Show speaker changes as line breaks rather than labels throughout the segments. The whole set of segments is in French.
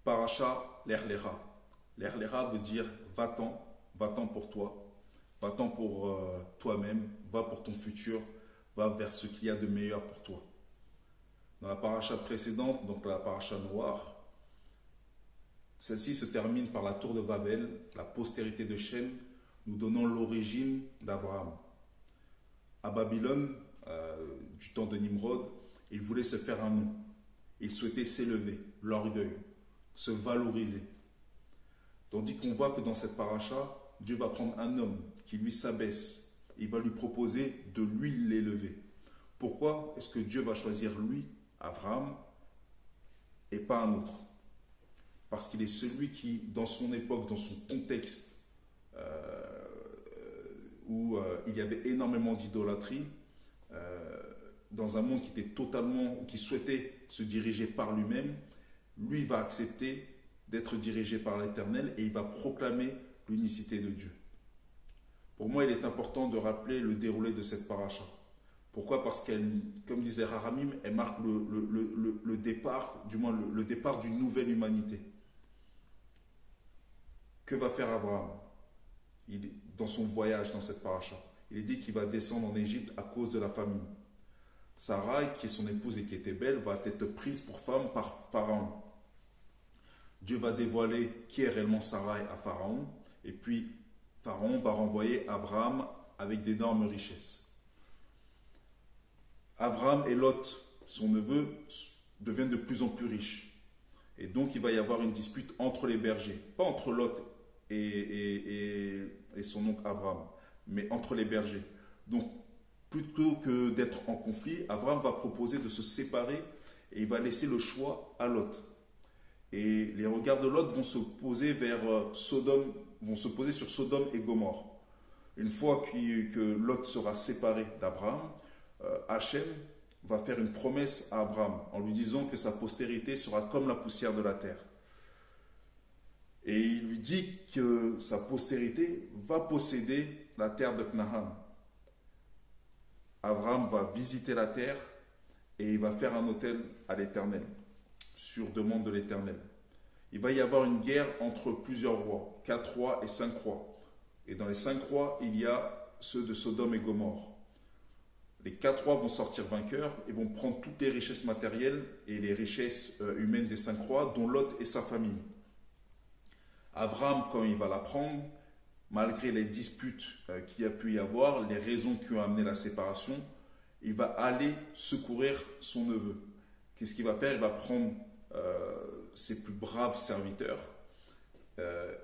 Paracha l'Erlera. L'Erlera veut dire va-t'en, va-t'en pour toi, va-t'en pour toi-même, va pour ton futur, va vers ce qu'il y a de meilleur pour toi. Dans la paracha précédente, donc la paracha noire, celle-ci se termine par la tour de Babel, la postérité de Shem, nous donnant l'origine d'Abraham. À Babylone, du temps de Nimrod, il voulait se faire un nom. Il souhaitait s'élever, l'orgueil, se valoriser. Tandis qu'on voit que dans cette paracha, Dieu va prendre un homme qui lui s'abaisse. Il va lui proposer de lui l'élever. Pourquoi est-ce que Dieu va choisir lui, Abraham, et pas un autre? Parce qu'il est celui qui, dans son époque, dans son contexte, où il y avait énormément d'idolâtrie, dans un monde qui souhaitait se diriger par lui-même, lui va accepter d'être dirigé par l'Éternel et il va proclamer l'unicité de Dieu. Pour moi, il est important de rappeler le déroulé de cette paracha. Pourquoi? Parce qu'elle, comme disent les Rahamim, elle marque le départ, du moins le départ d'une nouvelle humanité. Que va faire Abraham dans son voyage dans cette paracha? Il est dit qu'il va descendre en Égypte à cause de la famine. Sarai, qui est son épouse et qui était belle, va être prise pour femme par Pharaon. Dieu va dévoiler qui est réellement Sarai à Pharaon, et puis Pharaon va renvoyer Abraham avec d'énormes richesses. Abraham et Lot, son neveu, deviennent de plus en plus riches. Et donc il va y avoir une dispute entre les bergers, pas entre Lot et son oncle Abraham, mais entre les bergers. Donc plutôt que d'être en conflit, Abraham va proposer de se séparer et il va laisser le choix à Lot. Et les regards de Lot vont se poser vers Sodome, vont se poser sur Sodome et Gomorrhe. Une fois que Lot sera séparé d'Abraham, Hachem va faire une promesse à Abraham en lui disant que sa postérité sera comme la poussière de la terre. Et il lui dit que sa postérité va posséder la terre de Canaan. Abraham va visiter la terre et il va faire un autel à l'Éternel, sur demande de l'Éternel. Il va y avoir une guerre entre plusieurs rois, 4 rois et 5 rois. Et dans les 5 rois, il y a ceux de Sodome et Gomorrhe. Les 4 rois vont sortir vainqueurs et vont prendre toutes les richesses matérielles et les richesses humaines des 5 rois, dont Lot et sa famille. Abraham, quand il va la prendre, malgré les disputes qu'il y a pu y avoir, les raisons qui ont amené la séparation, il va aller secourir son neveu. Qu'est-ce qu'il va faire? Il va prendre ses plus braves serviteurs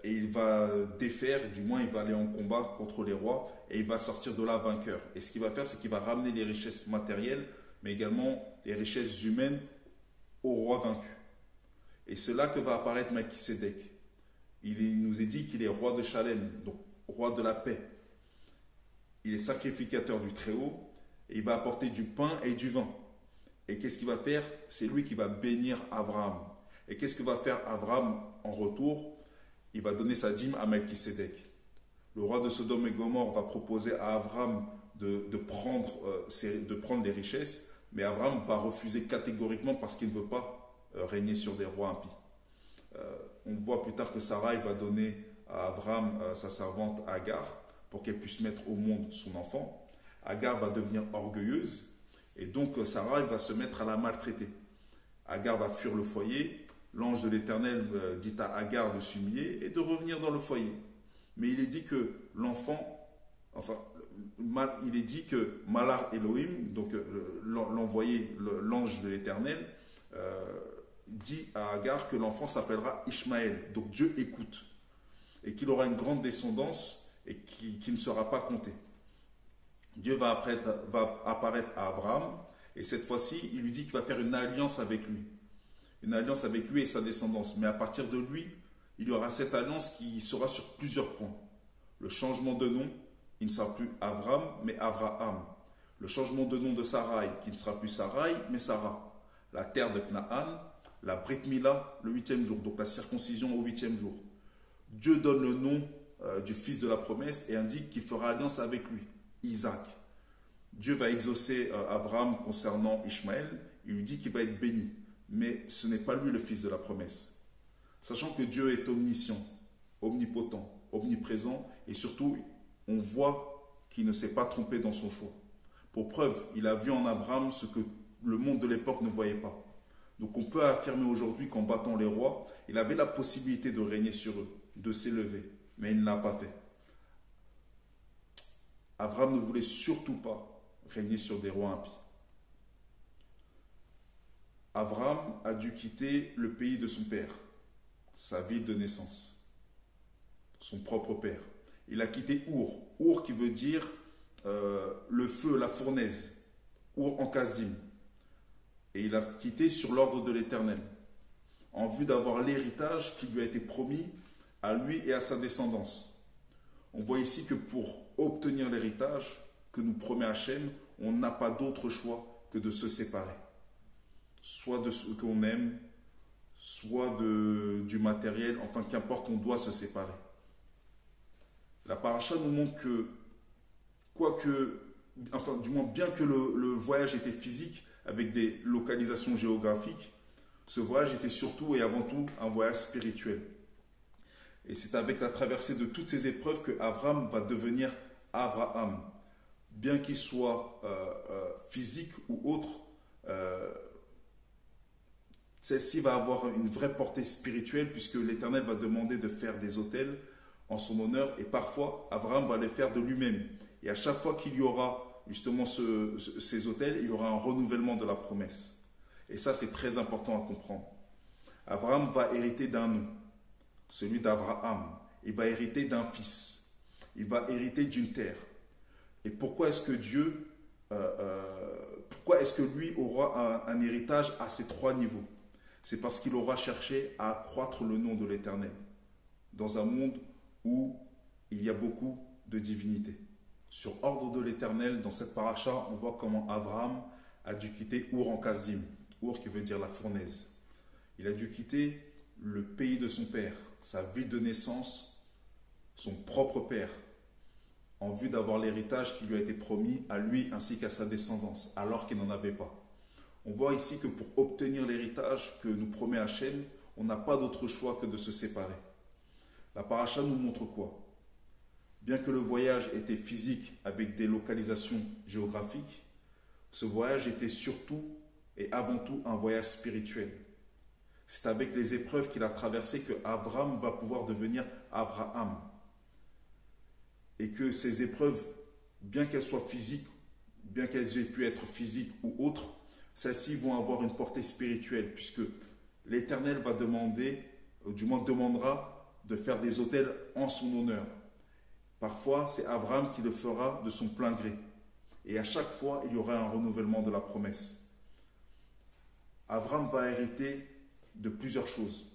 et il va défaire, du moins il va aller en combat contre les rois et il va sortir de là vainqueur. Et ce qu'il va faire, c'est qu'il va ramener les richesses matérielles, mais également les richesses humaines au roi vaincu. Et c'est là que va apparaître Melchisédek. Il nous est dit qu'il est roi de Chalem, donc roi de la paix. Il est sacrificateur du Très-Haut et il va apporter du pain et du vin. Et qu'est-ce qu'il va faire? C'est lui qui va bénir Abraham. Et qu'est-ce que va faire Abraham en retour? Il va donner sa dîme à Melchisédek. Le roi de Sodome et Gomorrhe va proposer à Abraham de prendre les richesses, mais Abraham va refuser catégoriquement parce qu'il ne veut pas régner sur des rois impies. On voit plus tard que Sarai va donner à Abraham sa servante Agar pour qu'elle puisse mettre au monde son enfant. Agar va devenir orgueilleuse et donc Sarai va se mettre à la maltraiter. Agar va fuir le foyer. L'ange de l'Éternel dit à Agar de s'humilier et de revenir dans le foyer. Mais il est dit que il est dit que Malar Elohim, donc l'envoyé, l'ange de l'Éternel, dit à Agar que l'enfant s'appellera Ishmaël. Donc Dieu écoute et qu'il aura une grande descendance et qui ne sera pas comptée. Dieu va apparaître à Abraham et cette fois-ci, il lui dit qu'il va faire une alliance avec lui. Une alliance avec lui et sa descendance. Mais à partir de lui, il y aura cette alliance qui sera sur plusieurs points. Le changement de nom, il ne sera plus Abraham, mais Avraham. Le changement de nom de Sarai, qui ne sera plus Sarai, mais Sarah. La terre de Canaan, la Brit Mila, le 8e jour, donc la circoncision au 8e jour. Dieu donne le nom du fils de la promesse et indique qu'il fera alliance avec lui, Isaac. Dieu va exaucer Abraham concernant Ishmaël, il lui dit qu'il va être béni. Mais ce n'est pas lui le fils de la promesse. Sachant que Dieu est omniscient, omnipotent, omniprésent, et surtout, on voit qu'il ne s'est pas trompé dans son choix. Pour preuve, il a vu en Abraham ce que le monde de l'époque ne voyait pas. Donc on peut affirmer aujourd'hui qu'en battant les rois, il avait la possibilité de régner sur eux, de s'élever, mais il ne l'a pas fait. Abraham ne voulait surtout pas régner sur des rois impies. Abraham a dû quitter le pays de son père, sa ville de naissance, son propre père. Il a quitté Our. Our qui veut dire le feu, la fournaise. Our en Kasdim. Et il a quitté sur l'ordre de l'Éternel, en vue d'avoir l'héritage qui lui a été promis à lui et à sa descendance. On voit ici que pour obtenir l'héritage que nous promet Hachem, on n'a pas d'autre choix que de se séparer. Soit de ce qu'on aime, soit du matériel, enfin qu'importe, on doit se séparer. La paracha nous montre que, du moins bien que le voyage était physique, avec des localisations géographiques, ce voyage était surtout et avant tout un voyage spirituel. Et c'est avec la traversée de toutes ces épreuves que Abraham va devenir Abraham. Bien qu'il soit physique ou autre, celle-ci va avoir une vraie portée spirituelle puisque l'Éternel va demander de faire des autels en son honneur et parfois Abraham va les faire de lui-même. Et à chaque fois qu'il y aura justement ces autels, il y aura un renouvellement de la promesse. Et ça, c'est très important à comprendre. Abraham va hériter d'un nom, celui d'Abraham. Il va hériter d'un fils. Il va hériter d'une terre. Et pourquoi est-ce que pourquoi est-ce que lui aura un héritage à ces trois niveaux? C'est parce qu'il aura cherché à accroître le nom de l'Éternel dans un monde où il y a beaucoup de divinités. Sur ordre de l'Éternel, dans cette paracha, on voit comment Abraham a dû quitter Our en Kasdim. Our qui veut dire la fournaise. Il a dû quitter le pays de son père, sa ville de naissance, son propre père, en vue d'avoir l'héritage qui lui a été promis à lui ainsi qu'à sa descendance, alors qu'il n'en avait pas. On voit ici que pour obtenir l'héritage que nous promet Hachem, on n'a pas d'autre choix que de se séparer. La paracha nous montre quoi? Bien que le voyage était physique avec des localisations géographiques, ce voyage était surtout et avant tout un voyage spirituel. C'est avec les épreuves qu'il a traversées que Abraham va pouvoir devenir Abraham. Et que ces épreuves, bien qu'elles soient physiques, bien qu'elles aient pu être physiques ou autres, celles-ci vont avoir une portée spirituelle, puisque l'Éternel va demander, ou du moins demandera, de faire des autels en son honneur. Parfois, c'est Abraham qui le fera de son plein gré. Et à chaque fois, il y aura un renouvellement de la promesse. Abraham va hériter de plusieurs choses.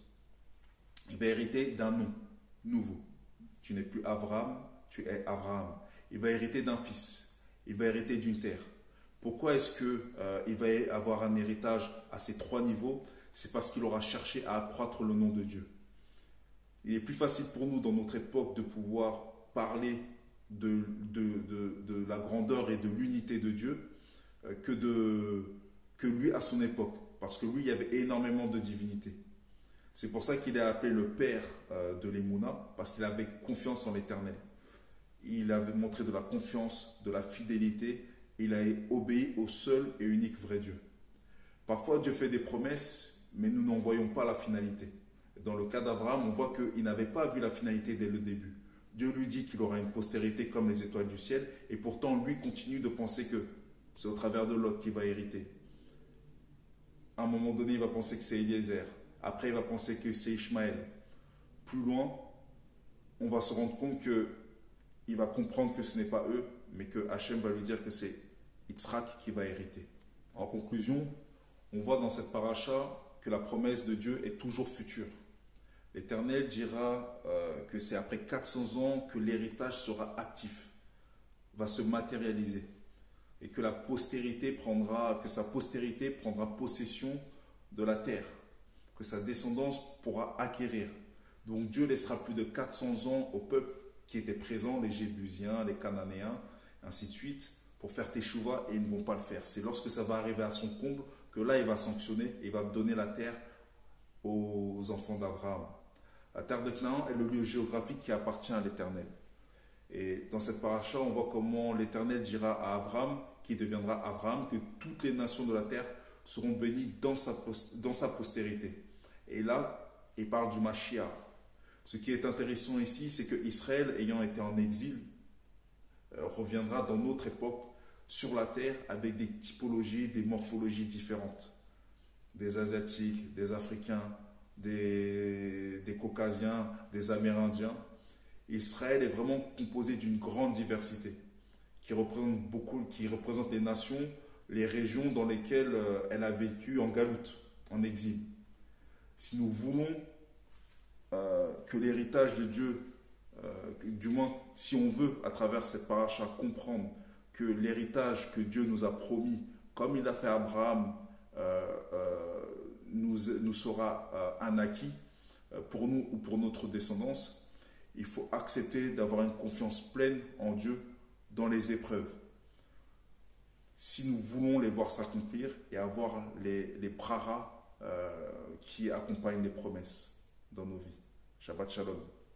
Il va hériter d'un nom nouveau. Tu n'es plus Abraham, tu es Abraham. Il va hériter d'un fils. Il va hériter d'une terre. Pourquoi est-ce qu'il va avoir un héritage à ces trois niveaux? C'est parce qu'il aura cherché à accroître le nom de Dieu. Il est plus facile pour nous dans notre époque de pouvoir parler de la grandeur et de l'unité de Dieu que lui à son époque. Parce que lui, il y avait énormément de divinités. C'est pour ça qu'il est appelé le père de l'Emouna, parce qu'il avait confiance en l'Éternel. Il avait montré de la confiance, de la fidélité, et il a obéi au seul et unique vrai Dieu. Parfois, Dieu fait des promesses, mais nous n'en voyons pas la finalité. Dans le cas d'Abraham, on voit qu'il n'avait pas vu la finalité dès le début. Dieu lui dit qu'il aura une postérité comme les étoiles du ciel, et pourtant, lui continue de penser que c'est au travers de Lot qu'il va hériter. À un moment donné, il va penser que c'est Eliezer. Après, il va penser que c'est Ishmaël. Plus loin, on va se rendre compte qu'il va comprendre que ce n'est pas eux, mais que Hachem va lui dire que c'est Yitzhak qui va hériter. En conclusion, on voit dans cette paracha que la promesse de Dieu est toujours future. L'Éternel dira que c'est après 400 ans que l'héritage sera actif, va se matérialiser. Et que sa postérité prendra possession de la terre, que sa descendance pourra acquérir. Donc Dieu laissera plus de 400 ans au peuple qui était présent, les Jébusiens, les Cananéens, ainsi de suite, pour faire teshuva, et ils ne vont pas le faire. C'est lorsque ça va arriver à son comble que là il va sanctionner et il va donner la terre aux enfants d'Abraham. La terre de Canaan est le lieu géographique qui appartient à l'Éternel. Et dans cette paracha, on voit comment l'Éternel dira à Abraham, qui deviendra Abraham, que toutes les nations de la terre seront bénies dans sa postérité. Et là, il parle du Mashiach. Ce qui est intéressant ici, c'est que Israël, ayant été en exil, reviendra dans notre époque sur la terre avec des typologies, des morphologies différentes. Des Asiatiques, des Africains, des Caucasiens, des Amérindiens. Israël est vraiment composé d'une grande diversité qui représente les nations, les régions dans lesquelles elle a vécu en galoute, en exil. Si nous voulons que l'héritage de Dieu, du moins si on veut à travers cette paracha comprendre que l'héritage que Dieu nous a promis, comme il a fait à Abraham, nous sera un acquis pour nous ou pour notre descendance, il faut accepter d'avoir une confiance pleine en Dieu dans les épreuves. Si nous voulons les voir s'accomplir et avoir les praras qui accompagnent les promesses dans nos vies. Shabbat Shalom.